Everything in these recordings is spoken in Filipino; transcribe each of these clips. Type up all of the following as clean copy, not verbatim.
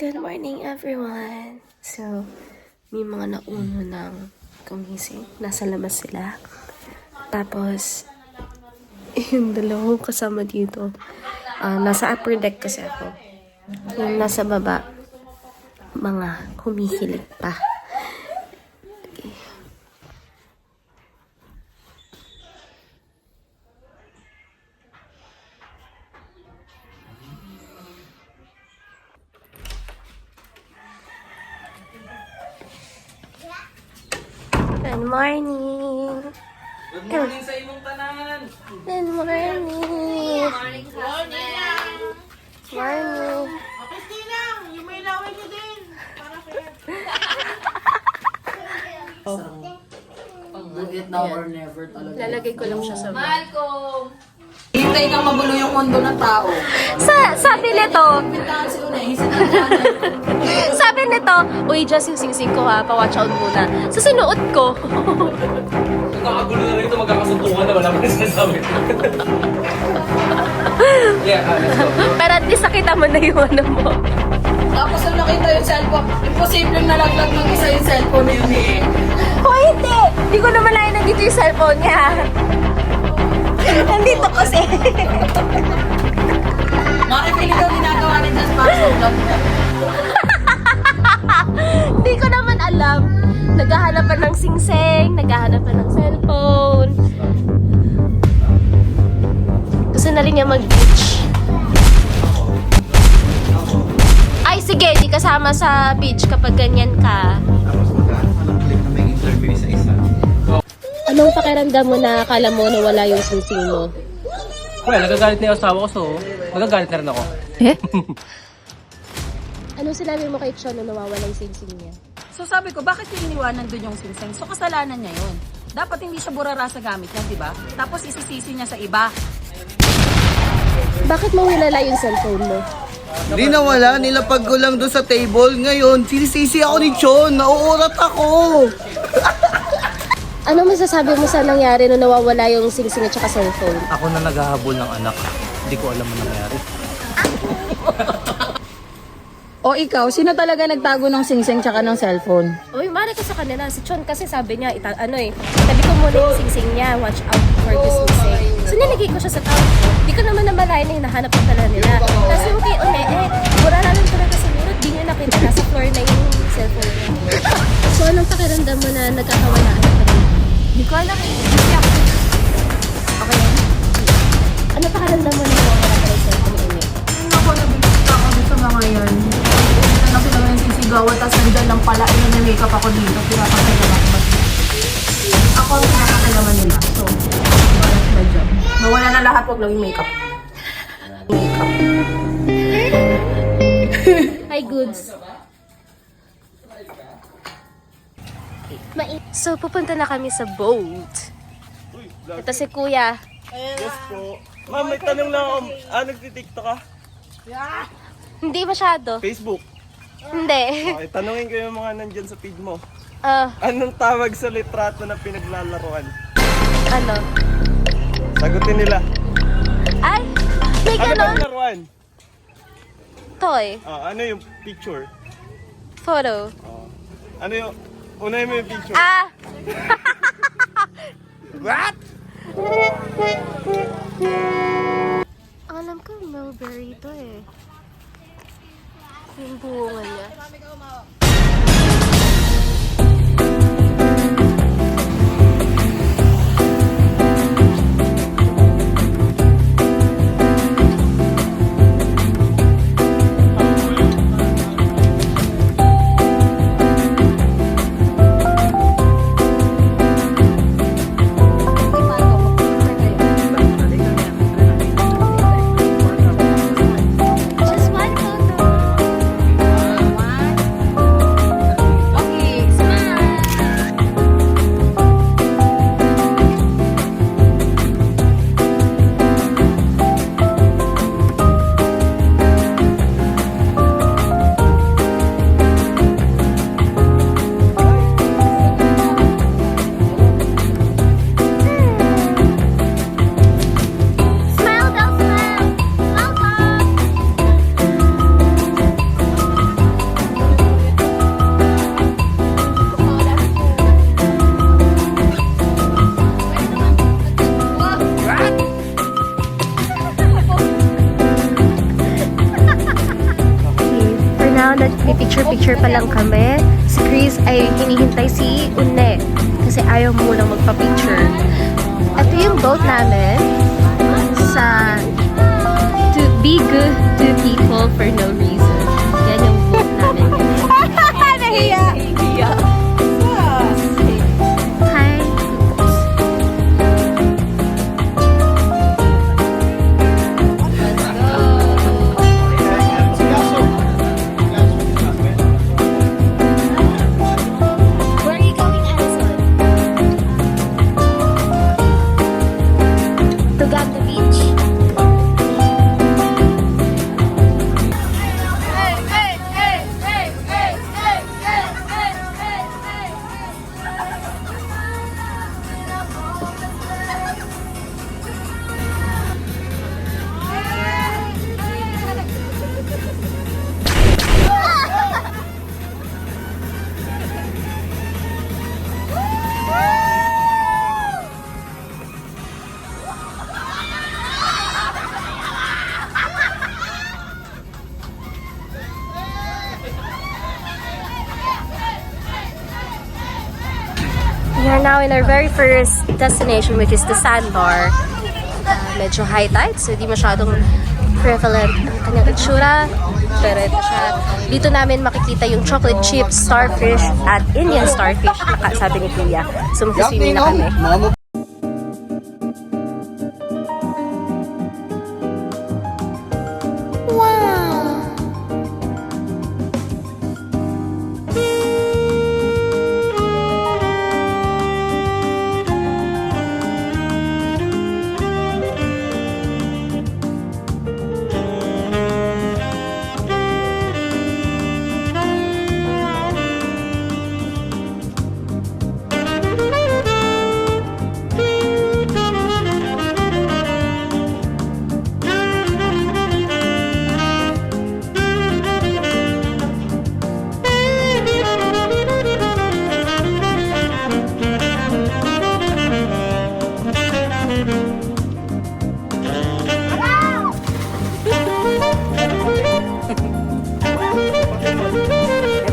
Good morning, everyone! So, may mga nauno ng gumising. Nasa labas sila. Tapos, yung dalawang kasama dito, nasa upper deck kasi ako. Yung nasa baba, mga humihilig pa. Okay. Good morning! Good morning sa imong tanan. Good morning! Morning! Morning! Christina, yung may laway niyo din. Para kaya. It now or never talaga. Lalagay ko lang siya sa Malcolm! Hintay kang magulo yung mundo ng tao. Sabi nito, sabi nito, uy, just yung sing-sing ko ha, pa-watch out muna. So, sinuot ko. Magkakagulo na rito, magkakasuntukan na, wala pa rin sinasabi. Yeah, let's go. Pero at least nakita mo na yung ano mo. Tapos nung nakita yung cellphone, imposible nalaglag ng isa yung cellphone na yun eh. Oh, hindi! Hindi ko naman lain nandito yung cellphone niya. Nandito kasi. Makipili daw ginagawa ni Just Pasok lang niya. Hindi ko naman alam. Naghahanap pa ng sing-sing, naghahanap pa ng cellphone. Gusto na rin niya mag-beach. Ay, sige, di kasama sa beach kapag ganyan ka. Anong pakiramdam mo na akala mo na wala yung sing-sing mo? Well, nagagalit na yung asawa ko, so magagalit na rin ako. Eh? Anong sinabi mo kay Chon na nawawala yung sing-sing niya? So sabi ko, bakit yung iniwanan dun yung singsing? So kasalanan niya yun. Dapat hindi siya burara sa gamit niya, di ba? Tapos isisisi niya sa iba. Bakit mo wilala yung cellphone mo? Hindi nawala, nilapag ko lang doon sa table. Ngayon, sinisisi ako ni Chon, nauurat ako. Ano masasabi mo sa nangyari na nawawala yung sing-sing at saka cellphone? Ako na naghahabol ng anak. Hindi ko alam ano nangyari. O ikaw, sino talaga nagtago ng singsing tsaka ng cellphone? Uy, mali ka sa kanila. Si Chon kasi sabi niya, tabi ko muna yung sing-sing niya. Watch out for this sing-sing. So, nilagay ko siya sa tao. Di ko naman namalayan na hinahanap ko talaga nila. Kasi okay, mura na lang talaga sa mura. Di niya nakita. Nasa floor na yung cellphone niya. So, anong pakiramdam mo na nagkakawalaan ka rin? Hindi ko alam eh. Hindi ako. Okay. Ano pakiramdam mo na nawawala ka yung cellphone niya? Ako, nabigit ako dito sa mga yan. Hindi na sila yung sisigawan, tapos nandyan lang pala, may makeup ako dito, pinapakailaman ko. Ako ang pinapakailaman nila. So, wala sila dyan. Nawala na lahat, wag lang yung makeup. Hi, goods. So, pupunta na kami sa boat. Ito si Kuya. Yes po. Ma'am, may tanong lang ako. Nagtitiktok ka? Hindi masyado. Facebook. Hindi. Okay, tanungin ko yung mga nandyan sa feed mo. Ah, Anong tawag sa litrato na pinaglalaroan? ano? Sagutin nila. Ay, may Ano ganon. bang laruan? Toy. Ano yung picture? Photo. Ano yung... Unahin mo yung picture. Ah! What? Alam ko, mulberry to eh. Yung bunga niya. Just one photo. now, nagpipicture-picture pa lang kami. Si Chris ay hinihintay si Une kasi ayaw munang magpa-picture. Ito yung boat namin sa to be good to people for no reason. Yan yung boat namin. Nahiya! Hi! Where are you going, Addison? To Ganda Beach? We are now in our very first destination, which is the sandbar. Medyo high tide, so di masyadong prevalent ang kanyang itsura. Pero ito siya. Dito namin makikita yung chocolate chip starfish at Indian starfish, sabi ni Kuya. So mag-swimming na kami.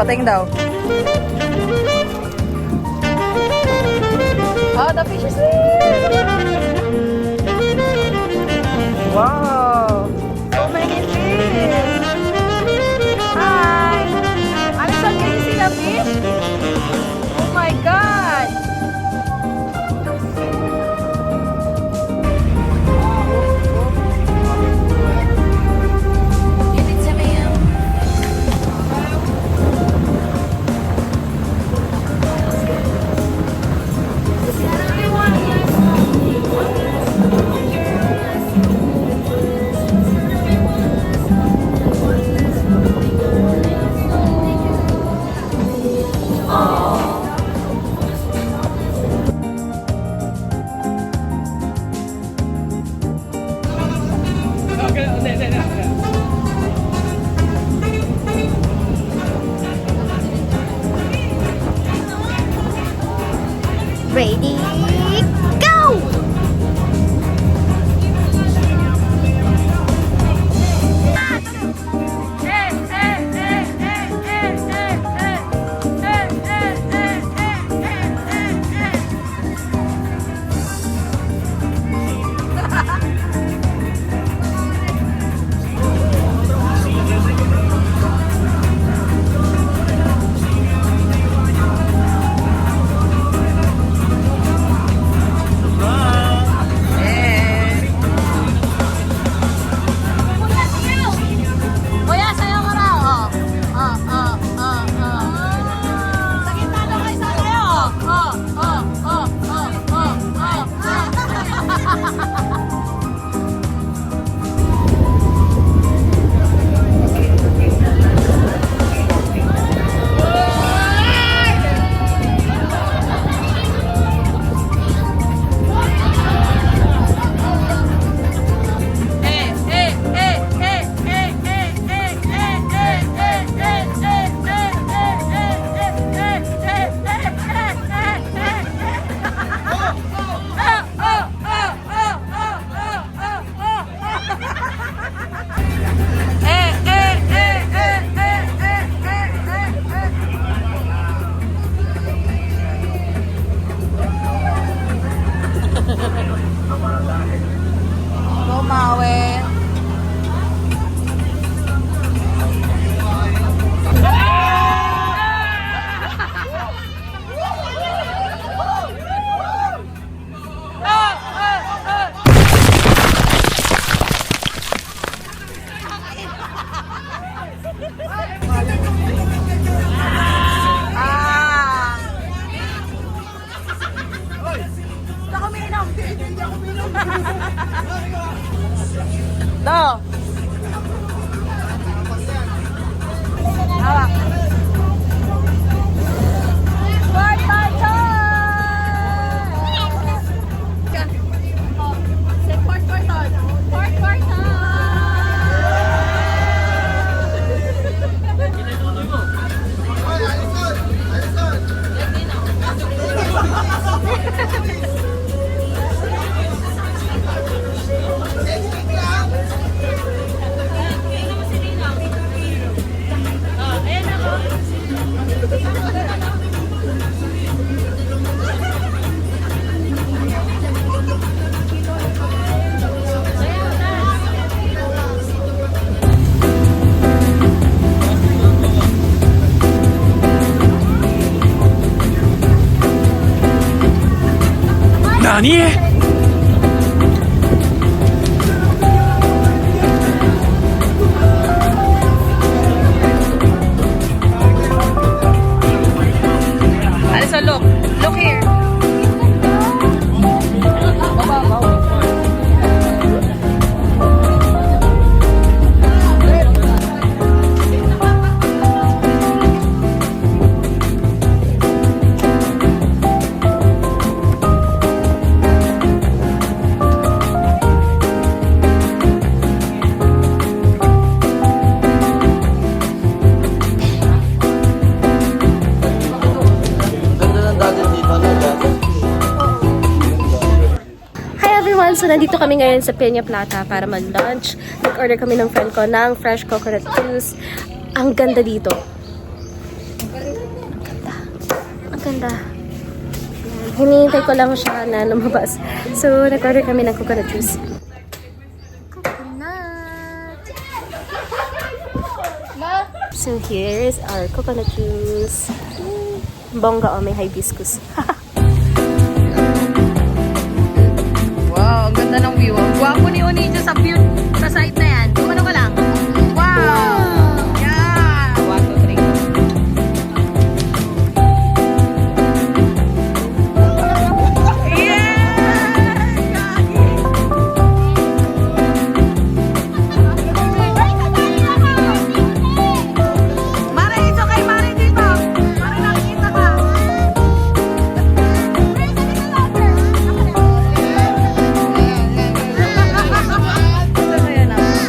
Pating daw. Oh, the fish is here! Wow! So many fish! Hi! Alison, can you see the fish? Oh my God! Ready, go! Go! Hawak. Alison, look. Look here. Ganda ng dagat dito, no? Hi everyone! So nandito kami ngayon sa Peña Plata para mag-lunch. Nag-order kami ng friend ko ng fresh coconut juice. Ang ganda dito. Ang ganda. Ang ganda. Yan. Hinihintay ko lang siya na lumabas. So nag-order kami ng coconut juice. Coconut! So here's our coconut juice. Bongga may hibiscus. Wow, ang ganda ng view. Ang gwapo ni Onidja sa view sa side na yan. Ano ka lang? Wow! Yeah! 1, 2, 3. Mare, it's okay. Mare, dito. Mare, nakikita ka. Ito na yan, ah.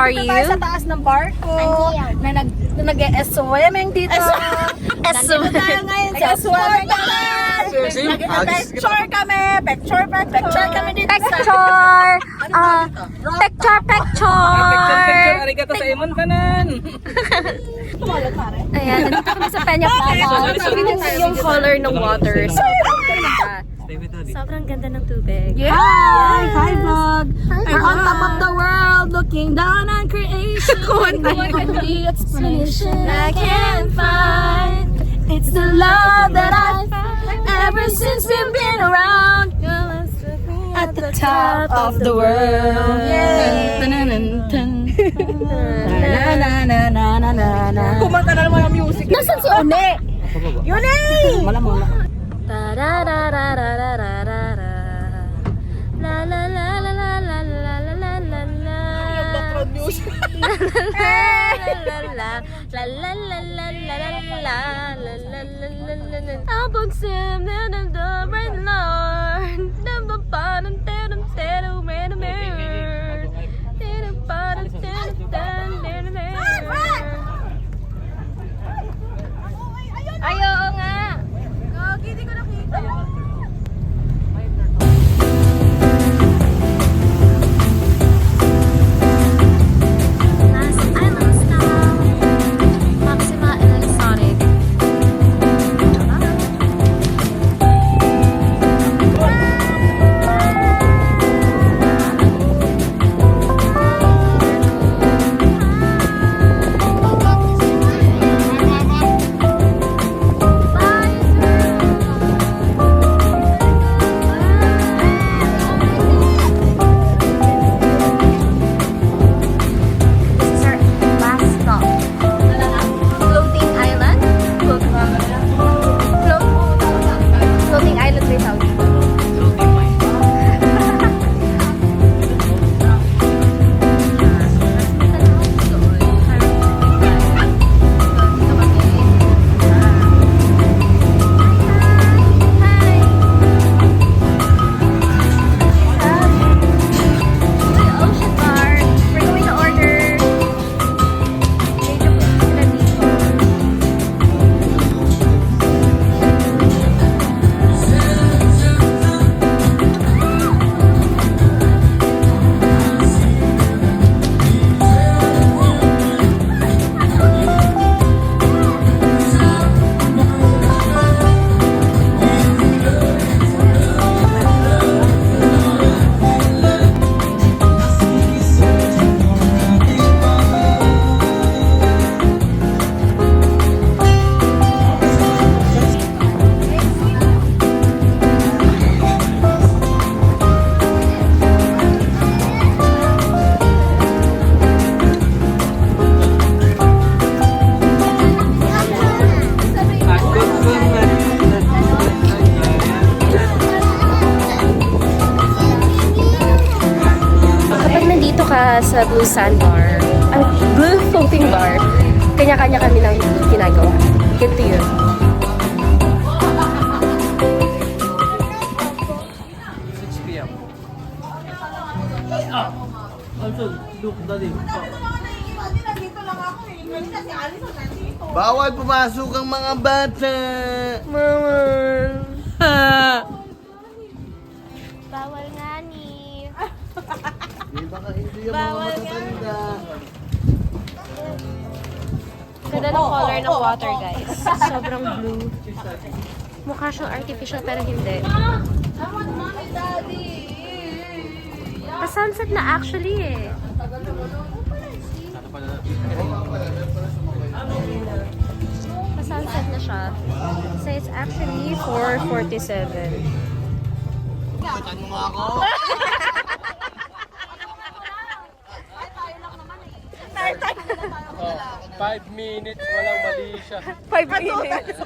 are you? Tayo sa taas ng barko na nag-swimming dito. Nandito tayo ngayon sa swimming Picture kami! Picture kami dito sa... Picture! Picture! Arigato sa imon tanan. Ayan, nandito kami sa Peña Plata. Tingnan niyo yung color ng water. Sobrang ganda. Sobrang ganda ng tubig. Hi! Hi, vlog! We're on top of the world, looking down on creation. The explanation I can't find. It's the love that I found ever since we've been around. At the top of the world. Kumanta na naman ang music. Nasaan si One? Yune! Wala. Ta-da-da-da-da-da-da-da. La la la la la la la la la la la. Yung background music. La la la la la la la la la la la la la la. Ang pagsim na namdaman Lord. Nabapanan tenam tenam menam tenam parang tenam tenam. Ayaw nga. Hindi ko nakita. Last Island Style, Maxima Electronic. This is our last stop. Floating Island. Floating Island by Saudi. Ocean bar. We're going to order. Medyo sila dito. Kapag nandito ka sa Blue Sand Bar, Blue Floating Bar, kanya-kanya kami ng ginagawa. Ganito yun. Bawal pumasok ang mga bata. Bawal nga ni. Di ba hindi yung mga matatanda? Ganda ng color ng water, guys. Sobrang blue. Mukha siyang artificial pero hindi. Pa-sunset na actually eh. Pa-sunset na siya. So it's actually 4:47. 5 minutes, walang mali siya. 5 minutes.